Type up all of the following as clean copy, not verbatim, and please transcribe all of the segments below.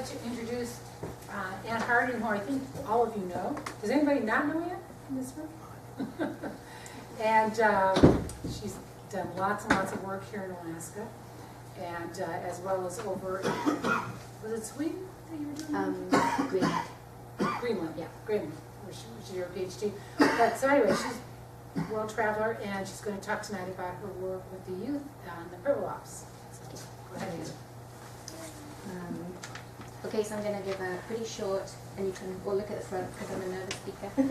to introduce Ann Harding, who I think all of you know. Does anybody not know Ann in this room? And she's done lots and lots of work here in Alaska, and as well as over, was it Sweden that you were doing? Greenland. Greenland, yeah, Greenland, which is your PhD. But so anyway, she's a world traveler, and she's going to talk tonight about her work with the youth on the Pribilofs. So go ahead, Ann. Okay, so I'm going to give a pretty short, and you can all look at the front because I'm a nervous speaker. So I'm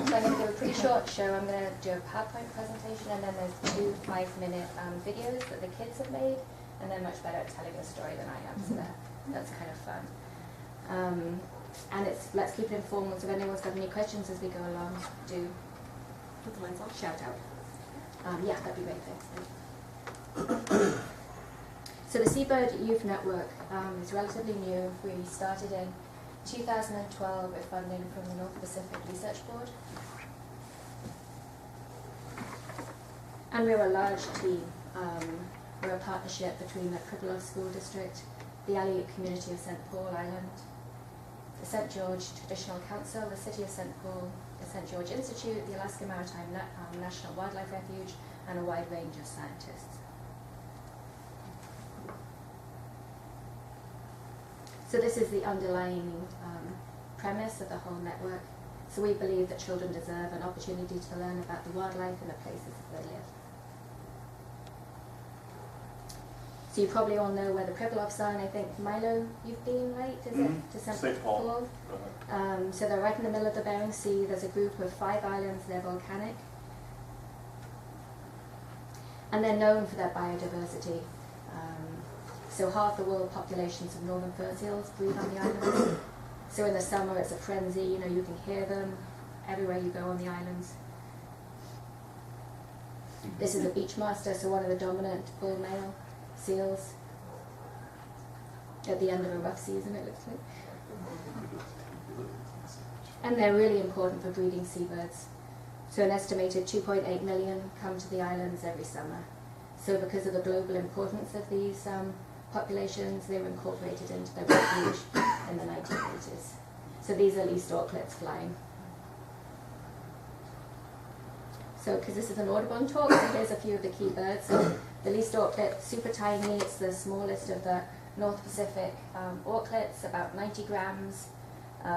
going to give a pretty short show. I'm going to do a PowerPoint presentation, and then there's 2 5-minute videos that the kids have made, and they're much better at telling a story than I am, so that's kind of fun. And let's keep it informal, so if anyone's got any questions as we go along, do put the lines on, shout out. Yeah, that'd be great, thanks. So the Seabird Youth Network is relatively new. We started in 2012 with funding from the North Pacific Research Board. And we're a large team. We're a partnership between the Pribilof School District, the Aleut community of St. Paul Island, the St. George Traditional Council, the City of St. Paul, the St. George Institute, the Alaska Maritime National Wildlife Refuge, and a wide range of scientists. So this is the underlying premise of the whole network. So we believe that children deserve an opportunity to learn about the wildlife and the places that they live. So you probably all know where the Pribilofs are, and I think, Milo, you've been, right? Is it to St. Paul? So they're right in the middle of the Bering Sea. There's a group of 5 islands. They're volcanic. And they're known for their biodiversity. So half the world populations of northern fur seals breed on the islands. So in the summer it's a frenzy, you can hear them everywhere you go on the islands. This is a beachmaster, so one of the dominant bull male seals at the end of a rough season, it looks like. And they're really important for breeding seabirds. So an estimated 2.8 million come to the islands every summer. So because of the global importance of these populations, they were incorporated into the refuge in the 1980s. So these are least auklets flying. So, because this is an Audubon talk, so here's a few of the key birds. So the least auklet, super tiny, it's the smallest of the North Pacific auklets, about 90 grams. They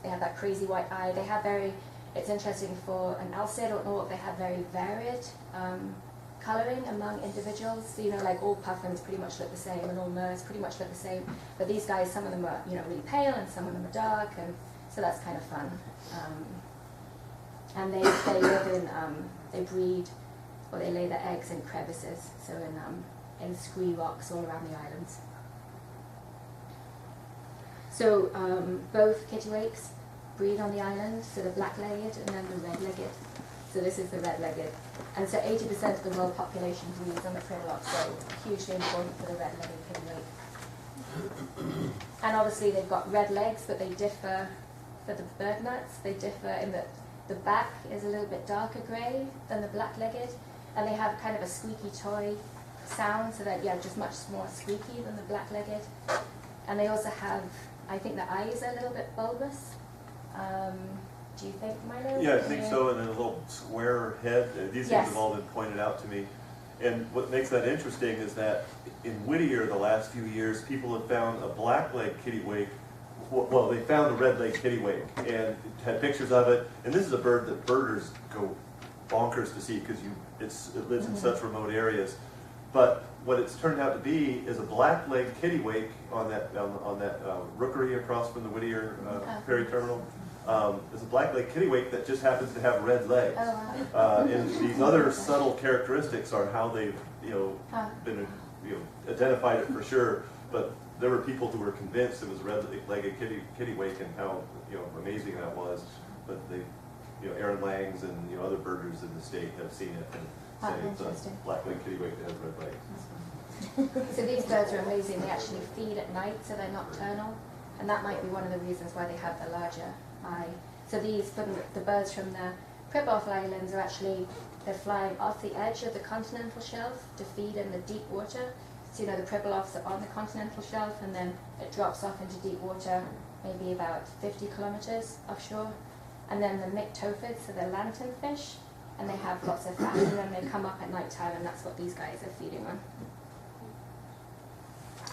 have that crazy white eye. They have it's interesting for an alcid or an auk, they have very varied colouring among individuals. So, like all puffins pretty much look the same, and all murres pretty much look the same. But these guys, some of them are really pale, and some of them are dark, and so that's kind of fun. And they live in, they breed, or they lay their eggs in crevices, so in scree rocks all around the islands. So both kittiwakes breed on the island, so the black-legged and then the red-legged. So this is the red-legged. And so 80% of the world population breeds on the Pribilof, so hugely important for the red-legged kittiwake. And obviously they've got red legs, but they differ for the bird nuts. They differ in that the back is a little bit darker grey than the black-legged, and they have kind of a squeaky toy sound, so that, just much more squeaky than the black-legged. And they also have, I think the eyes are a little bit bulbous. Do you think, Milo? Yeah, I think so, and then a little square head. These things have all been pointed out to me. And what makes that interesting is that in Whittier the last few years, people have found a black-legged kittiwake. Well, they found a red-legged kittiwake and had pictures of it. And this is a bird that birders go bonkers to see because it lives in such remote areas. But what it's turned out to be is a black-legged kittiwake on that rookery across from the Whittier Ferry Terminal. It's a black-legged kittiwake that just happens to have red legs. And these other subtle characteristics are how they've been identified it for sure. But there were people who were convinced it was a red-legged kittiwake and how amazing that was. But Aaron Langs and other birders in the state have seen it and say it's a black-legged kittiwake that has red legs. So these birds are amazing. They actually feed at night, so they're nocturnal, and that might be one of the reasons why they have the larger eye. So the birds from the Pribilof Islands they're flying off the edge of the continental shelf to feed in the deep water. So the Pribilofs are on the continental shelf, and then it drops off into deep water, maybe about 50 kilometers offshore. And then the myctophids, so they're lanternfish, and they have lots of fat, and then they come up at night time, and that's what these guys are feeding on.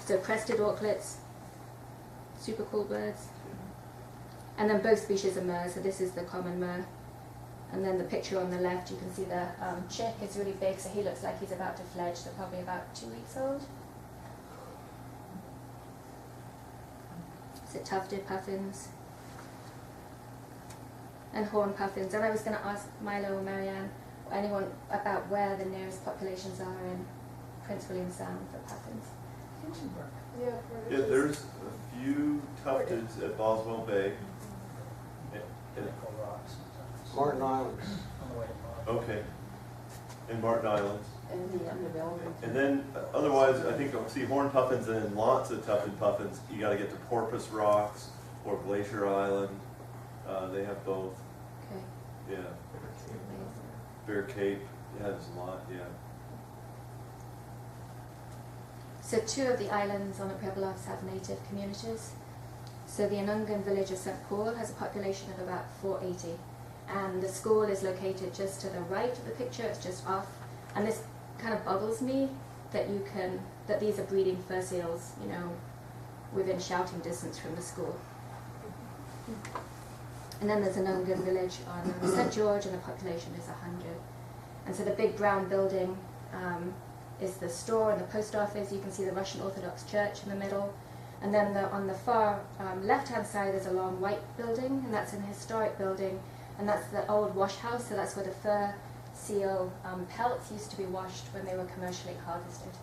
So crested auklets, super cool birds. And then both species are murres, so this is the common murre. And then the picture on the left, you can see the chick is really big, so he looks like he's about to fledge, so probably about 2 weeks old. So tufted puffins. And horn puffins. And I was going to ask Milo or Marianne or anyone about where the nearest populations are in Prince William Sound for puffins. Yeah, there's a few tufteds at Boswell Bay. Martin Islands. Okay. And Martin Islands. And the undeveloped. And then, otherwise, I think you'll see horn puffins and then lots of tufted puffins. You got to get to Porpoise Rocks or Glacier Island. They have both. Okay. Yeah. Bear Cape. Yeah, there's a lot. Yeah. So 2 of the islands on the Pribilofs have native communities. So the Anungan village of St. Paul has a population of about 480. And the school is located just to the right of the picture, it's just off. And this kind of boggles me that that these are breeding fur seals, within shouting distance from the school. And then there's an Anungan village on St. George, and the population is 100. And so the big brown building is the store and the post office. You can see the Russian Orthodox Church in the middle. And then on the far left-hand side, there's a long white building, and that's an historic building. And that's the old wash house, so that's where the fur seal pelts used to be washed when they were commercially harvested.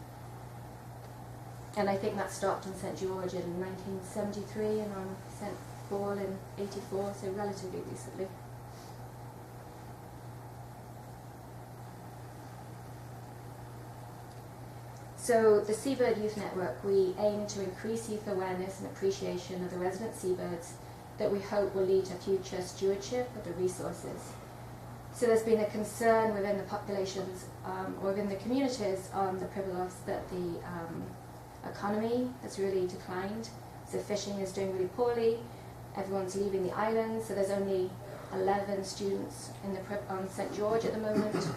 And I think that stopped in St. George in 1973 and on St. Paul in 84, so relatively recently. So the Seabird Youth Network, we aim to increase youth awareness and appreciation of the resident seabirds that we hope will lead to future stewardship of the resources. So there's been a concern within the populations or within the communities on the Pribilofs that the economy has really declined. So fishing is doing really poorly, everyone's leaving the island, so there's only 11 students on St. George at the moment.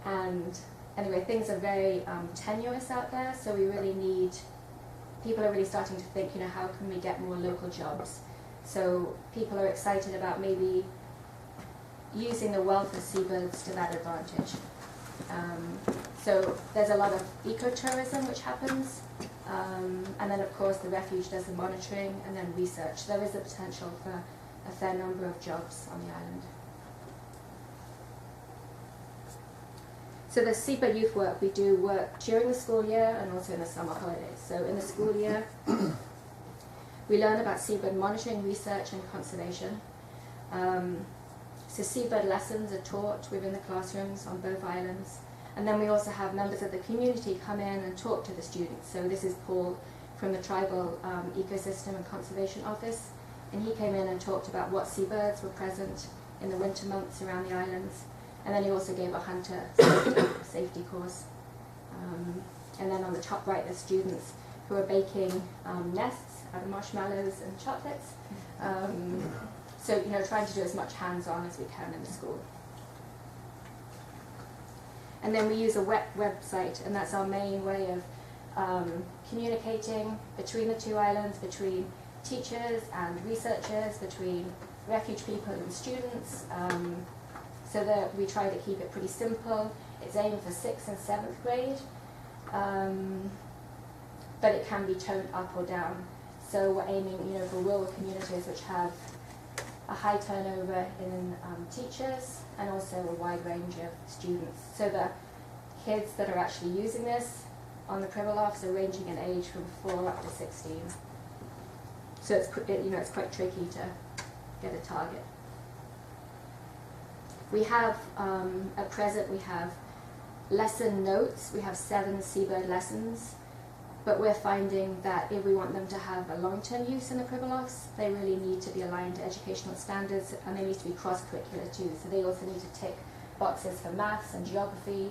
And anyway, things are very tenuous out there, so we really need, people are really starting to think, how can we get more local jobs? So people are excited about maybe using the wealth of seabirds to that advantage. So there's a lot of ecotourism which happens, and then of course the refuge does the monitoring and then research. There is a potential for a fair number of jobs on the island. So the Seabird Youth Work, we do work during the school year and also in the summer holidays. So in the school year, we learn about seabird monitoring, research, and conservation. So seabird lessons are taught within the classrooms on both islands. And then we also have members of the community come in and talk to the students. So this is Paul from the Tribal Ecosystem and Conservation Office. And he came in and talked about what seabirds were present in the winter months around the islands. And then he also gave a hunter safety course. And then on the top right, there's students who are baking nests out of marshmallows and chocolates. So, trying to do as much hands-on as we can in the school. And then we use a website, and that's our main way of communicating between the 2 islands, between teachers and researchers, between refuge people and students. So that we try to keep it pretty simple. It's aimed for 6th and 7th grade, but it can be toned up or down. So we're aiming, for rural communities which have a high turnover in teachers and also a wide range of students. So the kids that are actually using this on the Pribilofs are ranging in age from 4 up to 16. So it's quite tricky to get a target. We have, at present, we have lesson notes. We have 7 seabird lessons, but we're finding that if we want them to have a long-term use in the Pribilofs, they really need to be aligned to educational standards, and they need to be cross-curricular too. So they also need to tick boxes for maths and geography,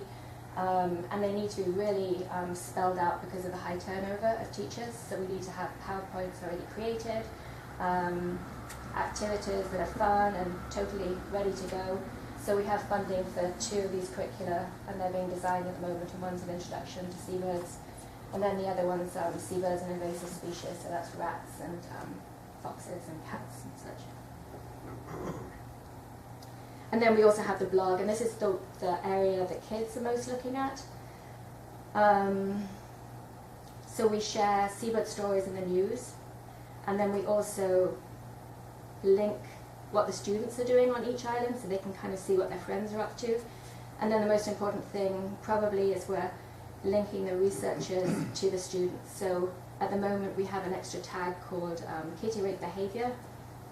And they need to be really spelled out because of the high turnover of teachers. So we need to have PowerPoints already created, activities that are fun and totally ready to go. So we have funding for 2 of these curricula, and they're being designed at the moment, and one's an introduction to seabirds, and then the other one's seabirds and invasive species, so that's rats and foxes and cats and such. And then we also have the blog, and this is the area that kids are most looking at. So we share seabird stories in the news, and then we also link what the students are doing on each island so they can kind of see what their friends are up to. And then the most important thing probably is we're linking the researchers to the students. So at the moment we have an extra tag called Kittiwake Behaviour,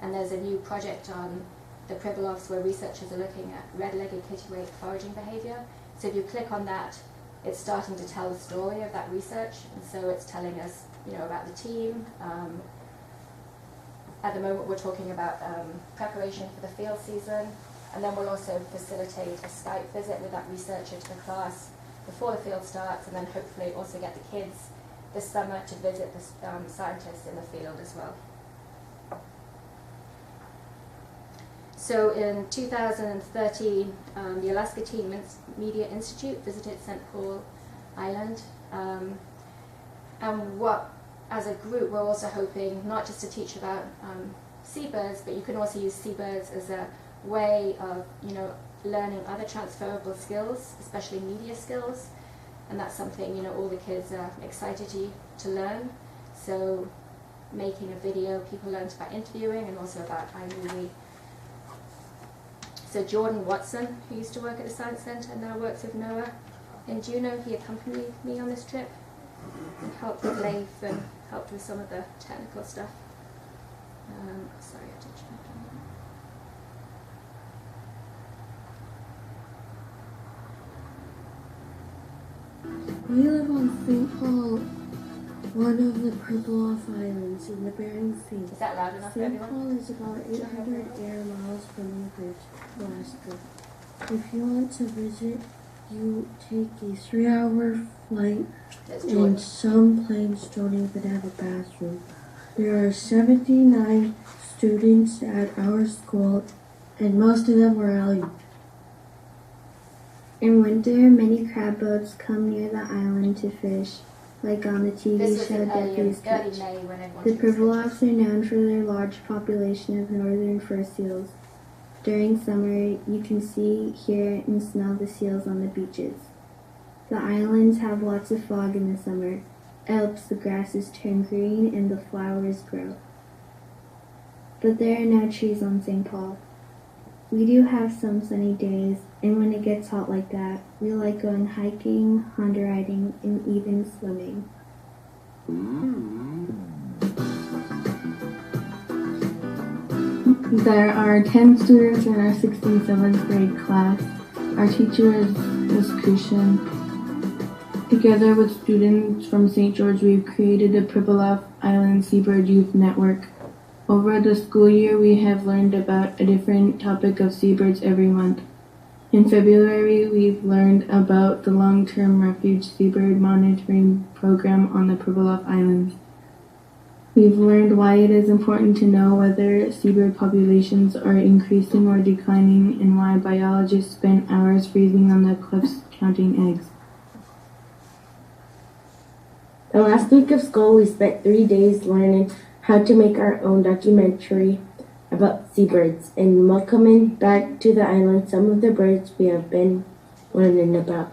and there's a new project on the Pribilofs where researchers are looking at red-legged kittiwake foraging behaviour. So if you click on that, it's starting to tell the story of that research, and so it's telling us, you know, about the team. At the moment we're talking about preparation for the field season, and then we'll also facilitate a Skype visit with that researcher to the class before the field starts, and then hopefully also get the kids this summer to visit the scientists in the field as well. So in 2013, the Alaska Teen Media Institute visited St. Paul Island, and what, as a group, we're also hoping not just to teach about seabirds, but you can also use seabirds as a way of, you know, learning other transferable skills, especially media skills, and that's something, you know, all the kids are excited to learn. So making a video, people learned about interviewing and also about iMovie. So Jordan Watson, who used to work at the Science Centre and now works with NOAA in Juneau, he accompanied me on this trip and helped with Leif and helped with some of the technical stuff. Sorry, I did check on We live on St. Paul, one of the Pribilof Islands in the Bering Sea. that. Is that loud enough for St. everyone? Paul is about 800 air miles from Anchorage, Alaska. If you want to visit, you take a 3-hour flight, and some planes don't even have a bathroom. There are 79 students at our school, and most of them are alien. In winter, many crab boats come near the island to fish, like on the TV This was show in Deputy's early Catch. May when everyone The took pictures. Pribilofs are known for their large population of northern fur seals. During summer, you can see, hear, and smell the seals on the beaches. The islands have lots of fog in the summer. It helps the grasses turn green and the flowers grow. But there are no trees on St. Paul. We do have some sunny days, and when it gets hot like that, we like going hiking, Honda riding, and even swimming. There are 10 students in our 6th and 7th grade class. Our teacher is Ms. Kushin. Together with students from St. George, we've created the Pribilof Island Seabird Youth Network. Over the school year, we have learned about a different topic of seabirds every month. In February, we've learned about the long-term refuge seabird monitoring program on the Pribilof Islands. We've learned why it is important to know whether seabird populations are increasing or declining, and why biologists spend hours freezing on the cliffs counting eggs. The last week of school, we spent 3 days learning how to make our own documentary about seabirds and welcoming back to the island some of the birds we have been learning about.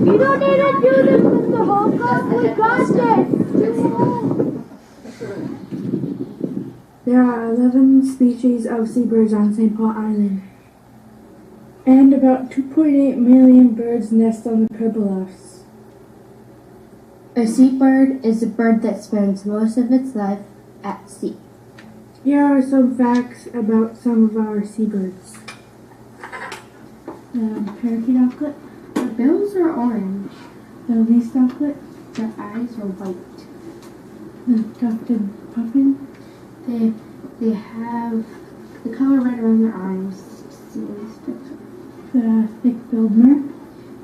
You don't need to do this, Mr. Holcomb. We got this. There are 11 species of seabirds on St. Paul Island, and about 2.8 million birds nest on the Pribilofs. A seabird is a bird that spends most of its life at sea. Here are some facts about some of our seabirds. The parakeet auklet, The bills are orange. the least auklet, The eyes are white. the tufted puffin, They have the color red around their eyes. the thick-billed mer,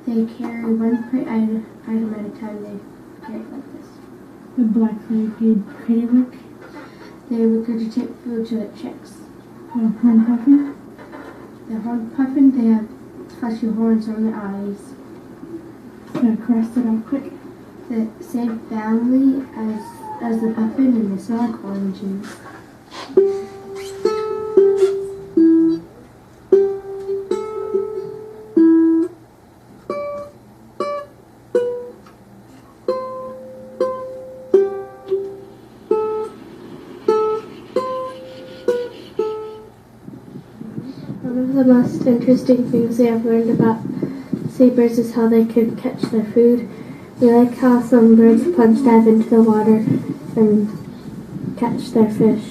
They carry one prey item at a time. They carry it like this. the blacklegged kittiwake, They regurgitate food to their chicks. the horned puffin, The horned puffin, they have fleshy horns on their eyes. the crested auklet, The same family as the puffin, and they smell like oranges. One of the most interesting things we have learned about seabirds is how they can catch their food. We like how some birds plunge dive into the water and catch their fish.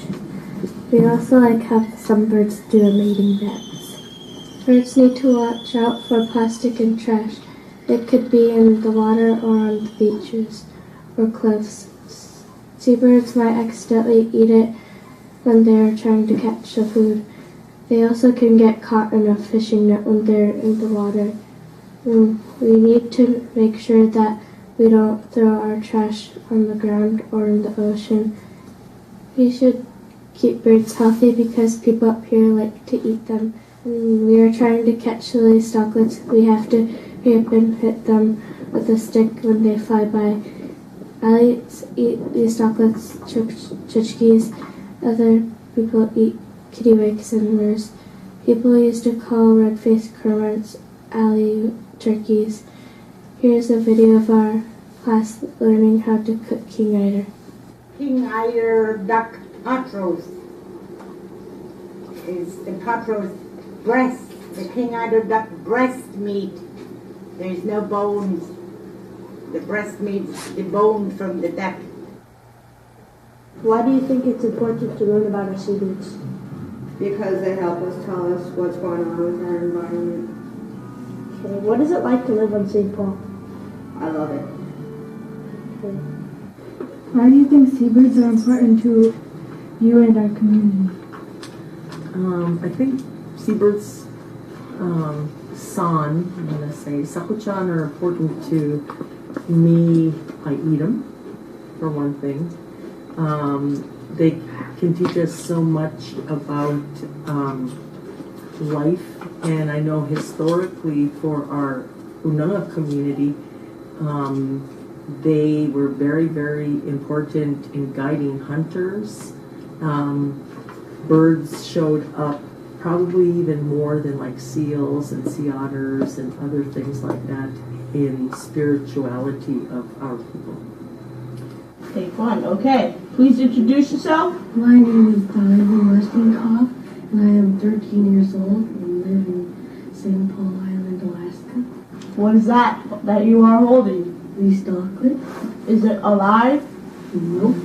We also like how some birds do a mating dance. Birds need to watch out for plastic and trash. It could be in the water or on the beaches or cliffs. Seabirds might accidentally eat it when they are trying to catch the food. They also can get caught in a fishing net when they're in the water. We need to make sure that we don't throw our trash on the ground or in the ocean. We should keep birds healthy because people up here like to eat them. When we are trying to catch the least auklets, we have to hurry up and hit them with a stick when they fly by. Owlets eat least auklets, chukchis. Other people eat kittiwakes and mers. People used to call red-faced cormorants alley turkeys. Here's a video of our class learning how to cook king eider. King eider duck patros is the patros breast, the king eider duck breast meat. There's no bones. The breast meat is deboned from the duck. Why do you think it's important to learn about our seabirds? Because they help us tell us what's going on with our environment. Okay, what is it like to live on St. Paul? I love it. Okay. why do you think seabirds are important to you and our community? I think seabirds, san, I'm going to say, sakuchan are important to me. I eat them, for one thing. They can teach us so much about life, and I know historically for our Unanga community, they were very, very important in guiding hunters. Birds showed up probably even more than like seals and sea otters and other things like that in spirituality of our people. Take one. Okay. Please introduce yourself. My name is Donovan Westinghoff, and I am 13 years old and live in St. Paul Island, Alaska. What is that you are holding? Least auklet. Is it alive? Nope.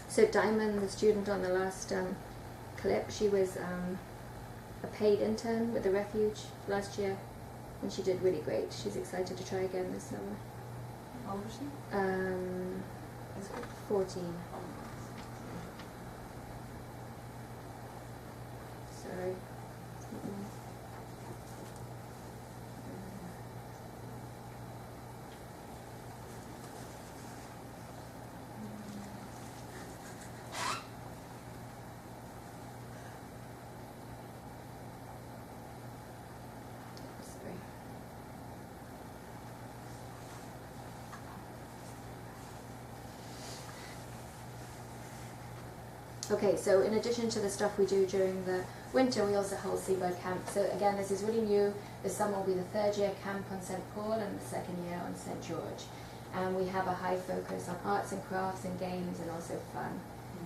So Diamond, the student on the last clip, she was a paid intern with the refuge last year, and she did really great. She's excited to try again this summer. How old is she? 14. Sorry. Sorry. Okay, so in addition to the stuff we do during the winter, we also hold Seabird Camp. So again, this is really new. This summer will be the third year camp on St. Paul and the second year on St. George. And we have a high focus on arts and crafts and games and also fun.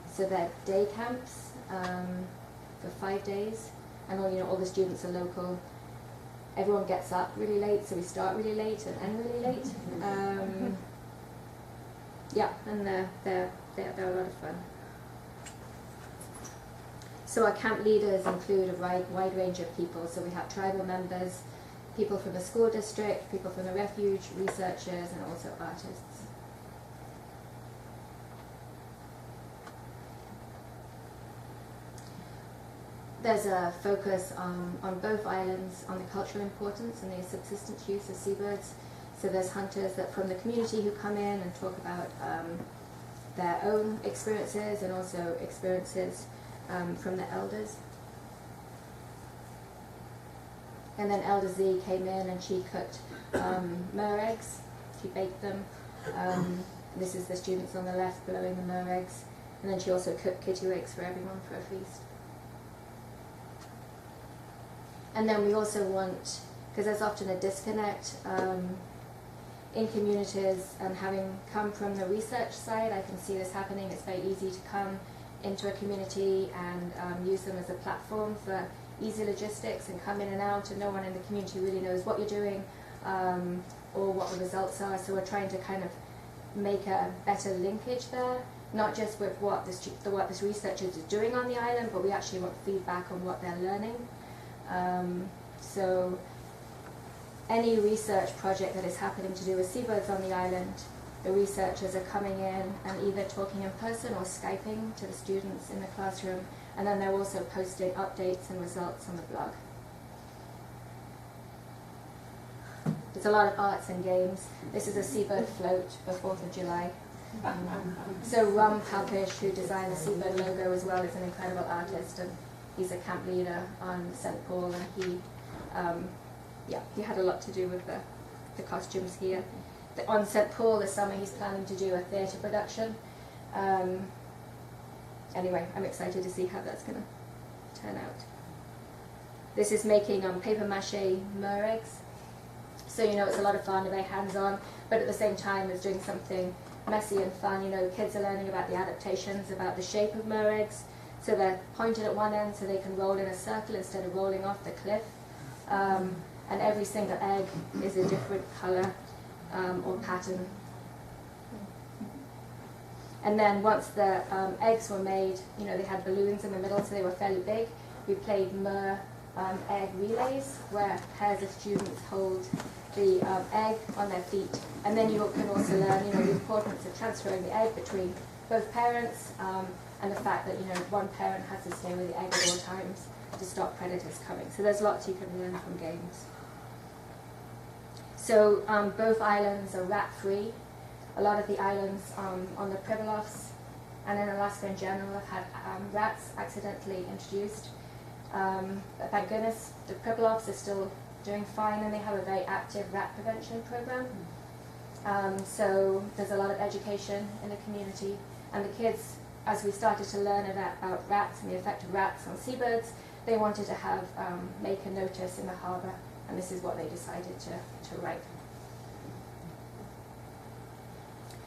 So they're day camps for 5 days. and all the students are local. Everyone gets up really late, so we start really late and end really late. Yeah, and they're a lot of fun. So our camp leaders include a wide range of people. So we have tribal members, people from the school district, people from the refuge, researchers, and also artists. There's a focus on both islands on the cultural importance and the subsistence use of seabirds. So there's hunters from the community who come in and talk about their own experiences and also experiences from the elders. And then Elder Z came in and she cooked mer eggs. She baked them. This is the students on the left blowing the mer eggs. And then she also cooked kittiwakes for everyone for a feast. And then we also want, because there's often a disconnect in communities, and having come from the research side, I can see this happening. It's very easy to come into a community and use them as a platform for easy logistics and come in and out, and no one in the community really knows what you're doing or what the results are. So we're trying to kind of make a better linkage there, not just with what this researchers are doing on the island, but we actually want feedback on what they're learning. So any research project that is happening to do with seabirds on the island, the researchers are coming in and either talking in person or Skyping to the students in the classroom, and then they're also posting updates and results on the blog. There's a lot of arts and games. This is a seabird float for 4th of July. So Rum Papish, who designed the seabird logo as well, is an incredible artist, and he's a camp leader on St. Paul, and he had a lot to do with the costumes here. On St. Paul this summer he's planning to do a theatre production. Anyway, I'm excited to see how that's going to turn out. This is making paper mache mer eggs. So it's a lot of fun, very hands-on, but at the same time it's doing something messy and fun. Kids are learning about the adaptations, about the shape of mer eggs. So they're pointed at one end so they can roll in a circle instead of rolling off the cliff. And every single egg is a different color or pattern. And then once the eggs were made, they had balloons in the middle, so they were fairly big. We played mer egg relays, where pairs of students hold the egg on their feet. And then you can also learn, the importance of transferring the egg between both parents, and the fact that one parent has to stay with the egg at all times to stop predators coming. So there's lots you can learn from games. So both islands are rat-free. A lot of the islands on the Pribilofs and in Alaska in general have had rats accidentally introduced. But thank goodness the Pribilofs are still doing fine, and they have a very active rat prevention program. So there's a lot of education in the community, and the kids, as we started to learn about rats and the effect of rats on seabirds, they wanted to have make a notice in the harbour, and this is what they decided to write.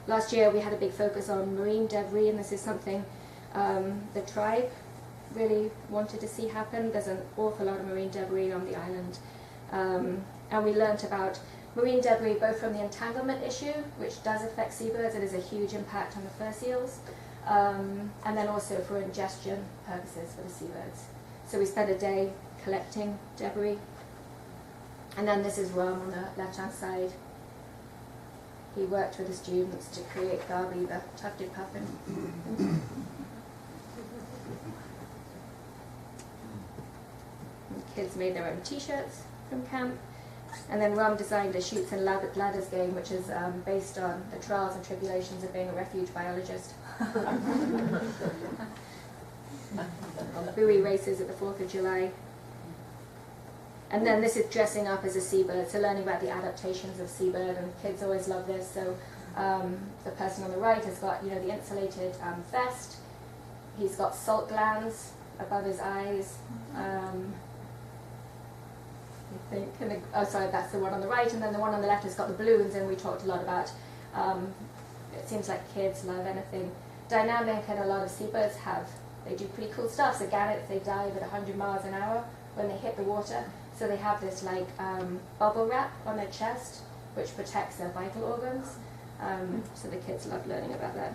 Last year we had a big focus on marine debris, and this is something the tribe really wanted to see happen. There's an awful lot of marine debris on the island, and we learnt about marine debris both from the entanglement issue, which does affect seabirds. It is a huge impact on the fur seals, and then also for ingestion purposes for the seabirds. So we spent a day collecting debris. And then this is Rum on the left-hand side. He worked with the students to create Garby, the tufted puffin. The kids made their own t-shirts from camp. And then Rum designed a Chutes and Ladders game, which is based on the trials and tribulations of being a refuge biologist. Buoy races at the 4th of July. And then this is dressing up as a seabird, so learning about the adaptations of seabird, and kids always love this. So the person on the right has got, the insulated vest. He's got salt glands above his eyes. Sorry, that's the one on the right, and then the one on the left has got the balloons, and we talked a lot about, it seems like kids love anything dynamic, and a lot of seabirds they do pretty cool stuff. So gannets, they dive at 100 miles an hour when they hit the water. So they have this like bubble wrap on their chest, which protects their vital organs. So the kids love learning about that.